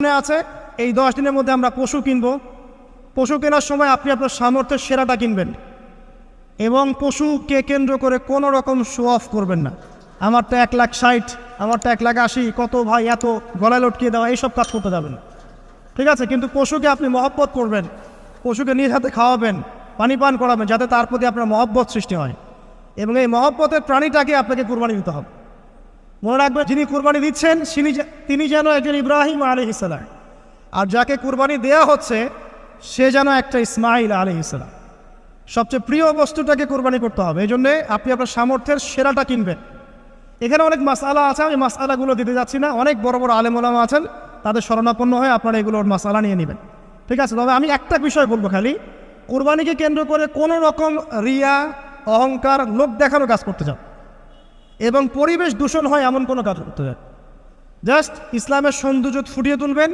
আছে এই 10 দিনের মধ্যে আমরা পশু কিনবো। পশু কেনার সময় আপনি আপনার সামর্থ্যের সেরাটা কিনবেন এবং পশুকে কেন্দ্র করে কোনো রকম শো অফ করবেন না। আমারটা 1,60,000, আমারটা 1,80,000, কত ভাই এত গলায় লটকিয়ে দেওয়া, এইসব কাজ করতে যাবেন না, ঠিক আছে? কিন্তু পশুকে আপনি মহব্বত করবেন, পশুকে নিজ হাতে খাওয়াবেন, পানি পান করাবেন, যাতে তার প্রতি আপনার মহব্বত সৃষ্টি হয় এবং এই মহব্বতের প্রাণীটাকে আপনাকে কুরবানি দিতে হবে। মনে রাখবেন, যিনি কুরবানি দিচ্ছেন তিনি যেন একজন ইব্রাহিম আলাইহিস সালাম, আর যাকে কুরবানি দেয়া হচ্ছে সে যেন একটা ইসমাইল আলাইহিস সালাম। সবচেয়ে প্রিয় বস্তুটাকে কুরবানি করতে হবে। এই জন্যে আপনি আপনার সামর্থ্যের সেরাটা কিনবেন। এখানে অনেক মাসআলা আছে, আমি মাসআলাগুলো দিতে যাচ্ছি না। অনেক বড় বড় আলেম ওলামা আছেন, তাদের শরণাপন্ন হয়ে আপনারা এগুলোর মাসআলা নিয়ে নেবেন, ঠিক আছে? তবে আমি একটা বিষয় বলবো, খালি কুরবানিকে কেন্দ্র করে কোনো রকম রিয়া, অহংকার, লোক দেখানো কাজ করতে যান এবং পরিবেশ দূষণ হয় এমন কোনো কাজ করতে যান। জাস্ট ইসলামের সৌন্দর্য ফুটিয়ে তুলবেন,